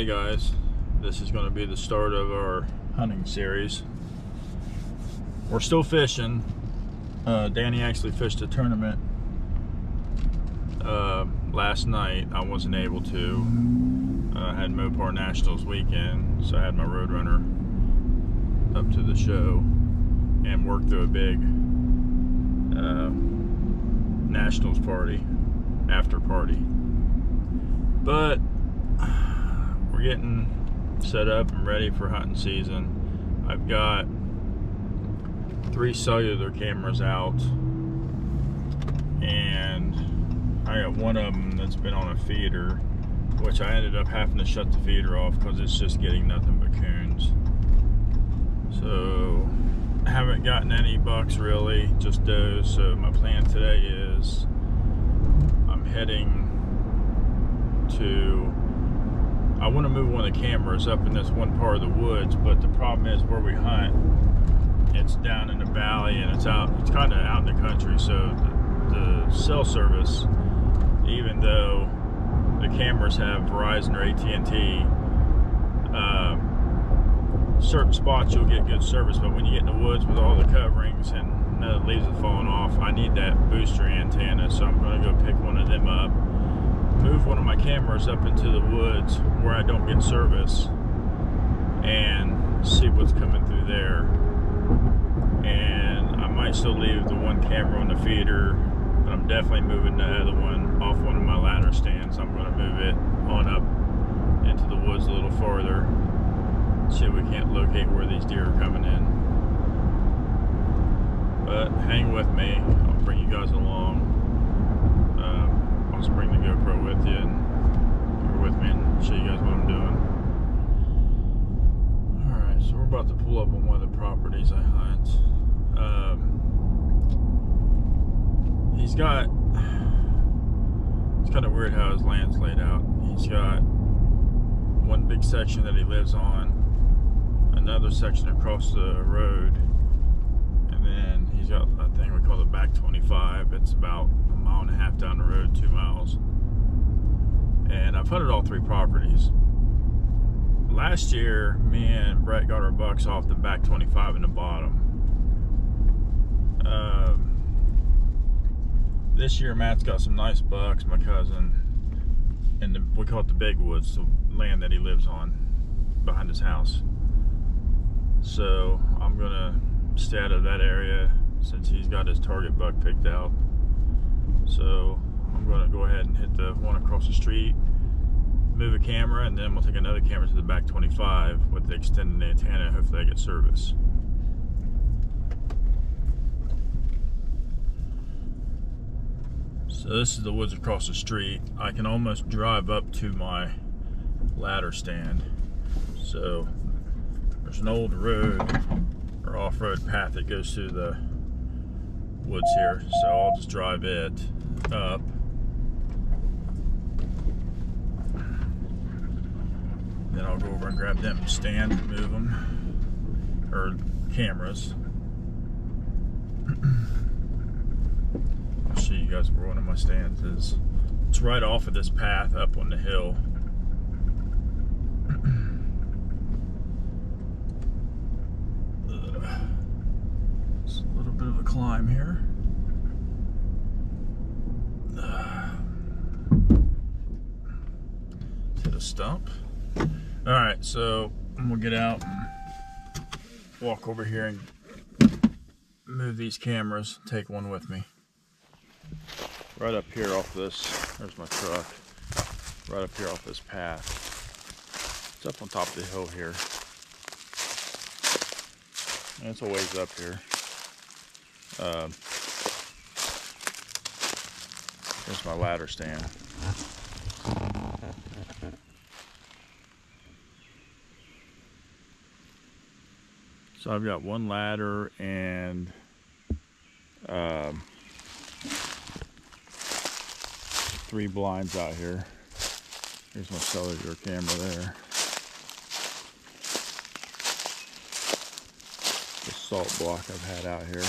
Hey guys, this is going to be the start of our hunting series. We're still fishing. Danny actually fished a tournament last night. I wasn't able to. I had Mopar Nationals weekend, so I had my Roadrunner up to the show and worked through a big Nationals party, after party. But we're getting set up and ready for hunting season. I've got 3 cellular cameras out, and I got one of them that's been on a feeder, which I ended up having to shut the feeder off because it's just getting nothing but coons. So I haven't gotten any bucks really, just does. So my plan today is I'm heading to, I want to move one of the cameras up in this one part of the woods, but the problem is where we hunt, it's down in the valley and it's kind of out in the country. So the cell service, even though the cameras have Verizon or AT&T, certain spots you'll get good service, but when you get in the woods with all the coverings and the leaves are falling off, I need that booster antenna. So I'm going to go pick one of them up, move one of my cameras up into the woods where I don't get service, and see what's coming through there. And I might still leave the one camera on the feeder, but I'm definitely moving the other one off one of my ladder stands. I'm going to move it on up into the woods a little farther, see if we can't locate where these deer are coming in. But hang with me, I'll bring you guys along. I'll just bring the GoPro with you, and you're with me, and show you guys what I'm doing. Alright, so we're about to pull up on one of the properties I hunt. It's kind of weird how his land's laid out. He's got one big section that he lives on, another section across the road, and then he's got a thing we call the back 25. It's about 1.5 miles down the road, 2 miles. And I've hunted all 3 properties. Last year, me and Brett got our bucks off the back 25 in the bottom. This year, Matt's got some nice bucks, my cousin, and we call it the Big Woods, the land that he lives on behind his house. So I'm gonna stay out of that area since he's got his target buck picked out. So I'm gonna go ahead and hit the one across the street, move a camera, and then we'll take another camera to the back 25 with the extended antenna. Hopefully I get service. So this is the woods across the street. I can almost drive up to my ladder stand. So there's an old road or off-road path that goes through the woods here. So I'll just drive it up. Then I'll go over and grab them stand and move them, or cameras. I'll show you guys where one of my stands is. It's right off of this path up on the hill. It's a little bit of a climb here. Hit a stump. Alright, so I'm gonna get out and walk over here and move these cameras, take one with me. Right up here off this, there's my truck, right up here off this path. It's up on top of the hill here. And it's a ways up here. There's my ladder stand. So I've got one ladder and 3 blinds out here. Here's my cellular camera there. The salt block I've had out here.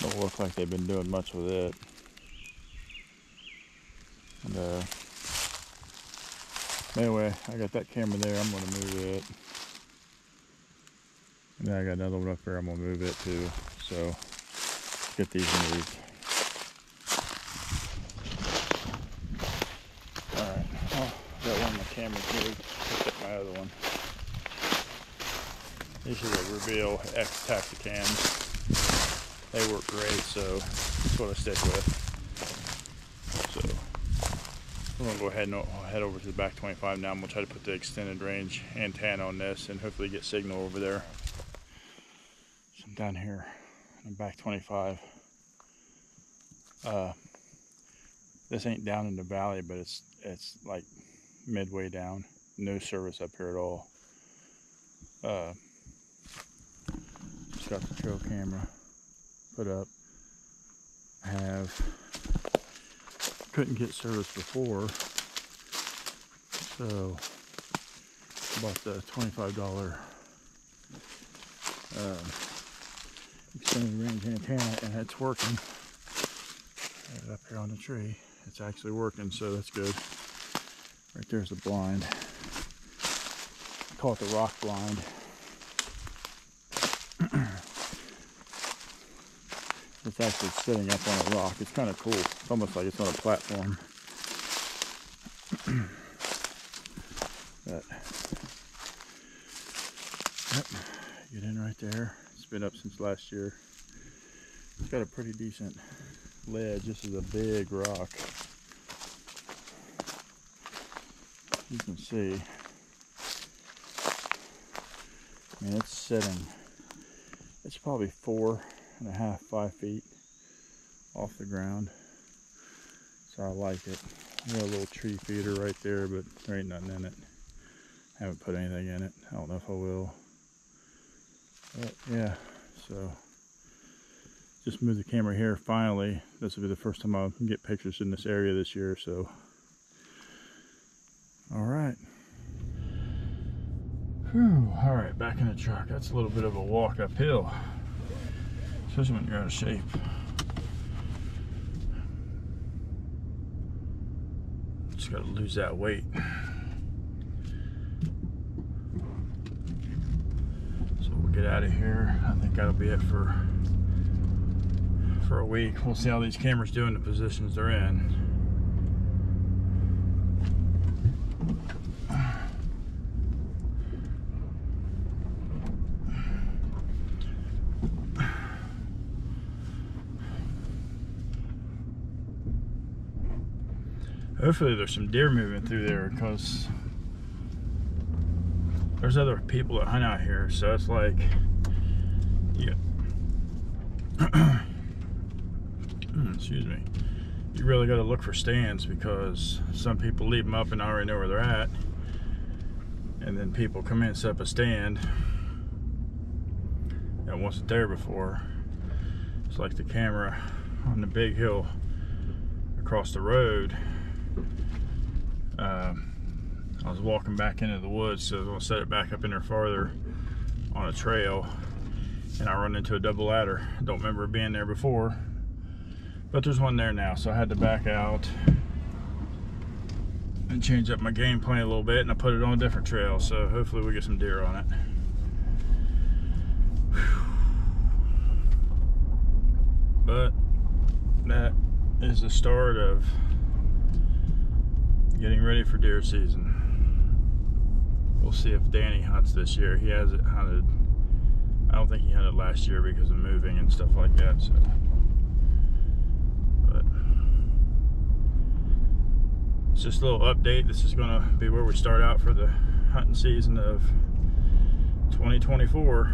Don't look like they've been doing much with it. And anyway, I got that camera there. I'm going to move it. And then I got another one up there. I'm going to move it too. So let's get these moved. Alright, well, got one of my cameras moved. Picked up my other one. These are the Reveal X Taxicams. They work great, so that's what I stick with. So I'm going to go ahead and head over to the back 25 now. I'm going to try to put the extended range antenna on this and hopefully get signal over there. So I'm down here in back 25. This ain't down in the valley, but it's like midway down. No service up here at all. Just got the trail camera put up. Couldn't get service before, so bought the $25 extended range antenna, and it's working. Right up here on the tree, it's actually working, so that's good. Right there's the blind. I call it the rock blind. It's actually sitting up on a rock. It's kind of cool. It's almost like it's on a platform. But, yep, get in right there. It's been up since last year. It's got a pretty decent ledge. This is a big rock. You can see. I mean, it's sitting. It's probably 4.5, 5 feet off the ground, so I like it. I got a little tree feeder right there, but there ain't nothing in it. Haven't put anything in it. I don't know if I will, but yeah. So just moved the camera here. Finally, this will be the first time I can get pictures in this area this year. So all right. Whew. All right, back in the truck. That's a little bit of a walk uphill, especially when you're out of shape. Just gotta lose that weight. So we'll get out of here. I think that'll be it for a week. We'll see how these cameras do in the positions they're in. Hopefully there's some deer moving through there, because there's other people that hunt out here, so it's like, yeah. Excuse me. You really got to look for stands, because some people leave them up and already know where they're at, and then people come in and set up a stand that wasn't there before. It's like the camera on the big hill across the road. I was walking back into the woods, so I was going to set it back up in there farther on a trail, and I run into a double ladder. I don't remember it being there before, but there's one there now, so I had to back out and change up my game plan a little bit, and I put it on a different trail, so hopefully we get some deer on it. But that is the start of getting ready for deer season. We'll see if Danny hunts this year. He hasn't hunted. I don't think he hunted last year because of moving and stuff like that. So, but it's just a little update. This is going to be where we start out for the hunting season of 2024.